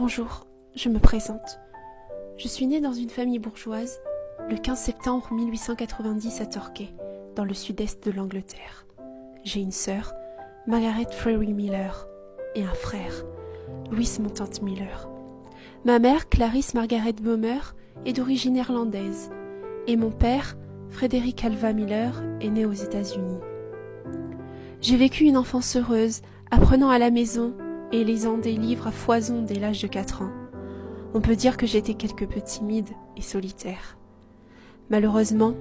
Bonjour, je me présente. Je suis née dans une famille bourgeoise le 15 septembre 1890 à Torquay, dans le sud-est de l'Angleterre. J'ai une sœur, Margaret Freery Miller, et un frère, Louis Montant Miller. Ma mère, Clarice Margaret Bomer, est d'origine irlandaise, et mon père, Frédéric Alva Miller, est né aux États-Unis. J'ai vécu une enfance heureuse, apprenant à la maison et lisant des livres à foison dès l'âge de 4 ans. On peut dire que j'étais quelque peu timide et solitaire. Malheureusement,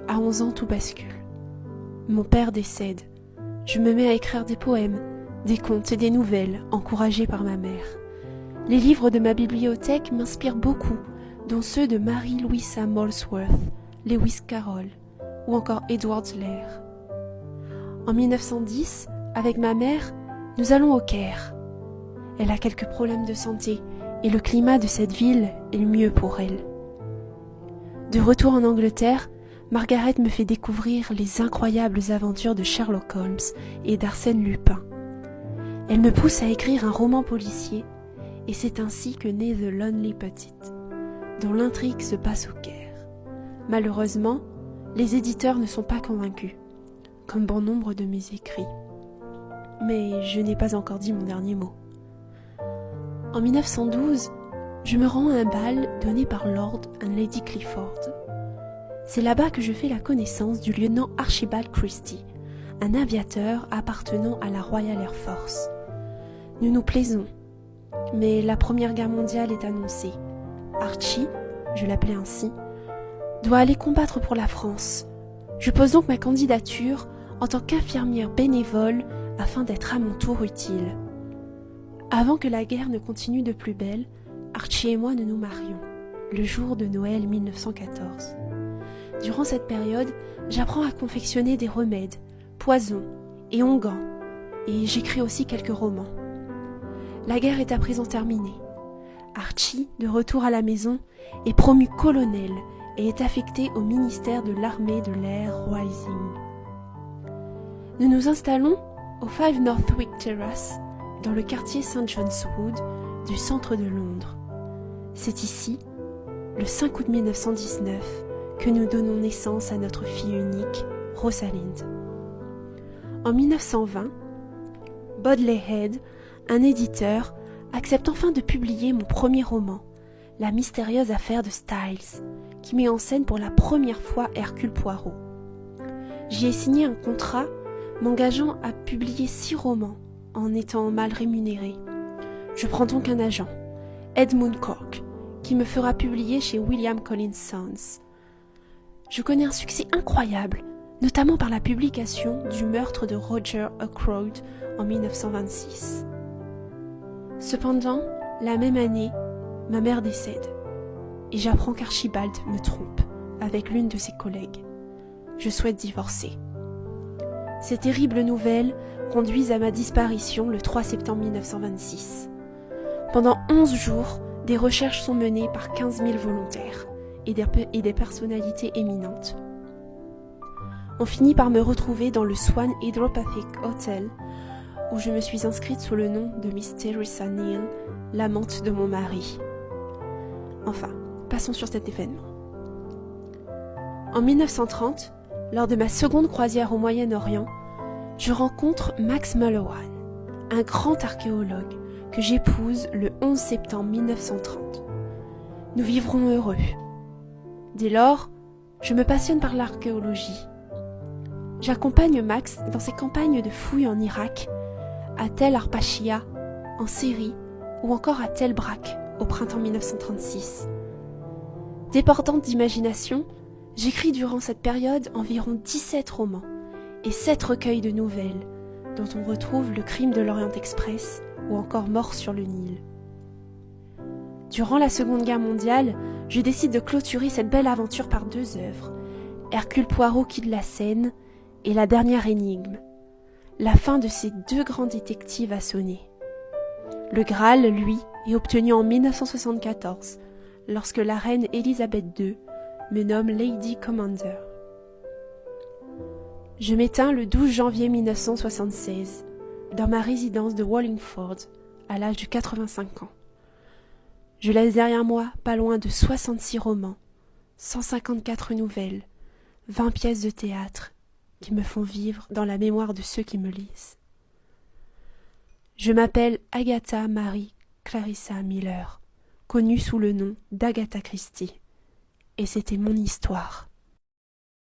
à 11 ans, tout bascule. Mon père décède. Je me mets à écrire des poèmes, des contes et des nouvelles, encouragés par ma mère. Les livres de ma bibliothèque m'inspirent beaucoup, dont ceux de Mary-Louisa Molesworth, Lewis Carroll ou encore Edward Lear. En 1910, avec ma mère, nous allons au Caire. Elle a quelques problèmes de santé et le climat de cette ville est le mieux pour elle. De retour en Angleterre, Margaret me fait découvrir les incroyables aventures de Sherlock Holmes et d'Arsène Lupin. Elle me pousse à écrire un roman policier et c'est ainsi que naît The Lonely Petite, dont l'intrigue se passe au Caire. Malheureusement, les éditeurs ne sont pas convaincus, comme bon nombre de mes écrits. Mais je n'ai pas encore dit mon dernier mot. En 1912, je me rends à un bal donné par Lord and Lady Clifford. C'est là-bas que je fais la connaissance du lieutenant Archibald Christie, un aviateur appartenant à la Royal Air Force. Nous nous plaisons, mais la Première Guerre mondiale est annoncée. Archie, je l'appelais ainsi, doit aller combattre pour la France. Je pose donc ma candidature en tant qu'infirmière bénévole afin d'être à mon tour utile. Avant que la guerre ne continue de plus belle, Archie et moi nous marions, le jour de Noël 1914. Durant cette période, j'apprends à confectionner des remèdes, poisons et onguents, et j'écris aussi quelques romans. La guerre est à présent terminée. Archie, de retour à la maison, est promu colonel et est affecté au ministère de l'armée de l'air Rising. Nous nous installons au 5 Northwick Terrace, dans le quartier St. John's Wood du centre de Londres. C'est ici, le 5 août 1919, que nous donnons naissance à notre fille unique, Rosalind. En 1920, Bodley Head, un éditeur, accepte enfin de publier mon premier roman, La mystérieuse affaire de Styles, qui met en scène pour la première fois Hercule Poirot. J'y ai signé un contrat m'engageant à publier 6 romans en étant mal rémunéré. Je prends donc un agent, Edmund Cork, qui me fera publier chez William Collins Sons. Je connais un succès incroyable, notamment par la publication du meurtre de Roger Ackroyd en 1926. Cependant, la même année, ma mère décède et j'apprends qu'Archibald me trompe avec l'une de ses collègues. Je souhaite divorcer. Ces terribles nouvelles conduisent à ma disparition le 3 septembre 1926. Pendant 11 jours, des recherches sont menées par 15 000 volontaires et des personnalités éminentes. On finit par me retrouver dans le Swan Hydropathic Hotel, où je me suis inscrite sous le nom de Miss Teresa Neal, l'amante de mon mari. Enfin, passons sur cet événement. En 1930, lors de ma seconde croisière au Moyen-Orient, je rencontre Max Mullowan, un grand archéologue que j'épouse le 11 septembre 1930. Nous vivrons heureux. Dès lors, je me passionne par l'archéologie. J'accompagne Max dans ses campagnes de fouilles en Irak, à Tel Arpachia, en Syrie, ou encore à Tel Brak, au printemps 1936. Débordante d'imagination, j'écris durant cette période environ 17 romans et 7 recueils de nouvelles, dont on retrouve Le Crime de l'Orient Express ou encore Mort sur le Nil. Durant la Seconde Guerre mondiale, je décide de clôturer cette belle aventure par 2 œuvres, Hercule Poirot quitte la Seine et La dernière énigme. La fin de ces 2 grands détectives a sonné. Le Graal, lui, est obtenu en 1974, lorsque la reine Élisabeth II me nomme Lady Commander. Je m'éteins le 12 janvier 1976, dans ma résidence de Wallingford, à l'âge de 85 ans. Je laisse derrière moi pas loin de 66 romans, 154 nouvelles, 20 pièces de théâtre qui me font vivre dans la mémoire de ceux qui me lisent. Je m'appelle Agatha Mary Clarissa Miller, connue sous le nom d'Agatha Christie, et c'était mon histoire.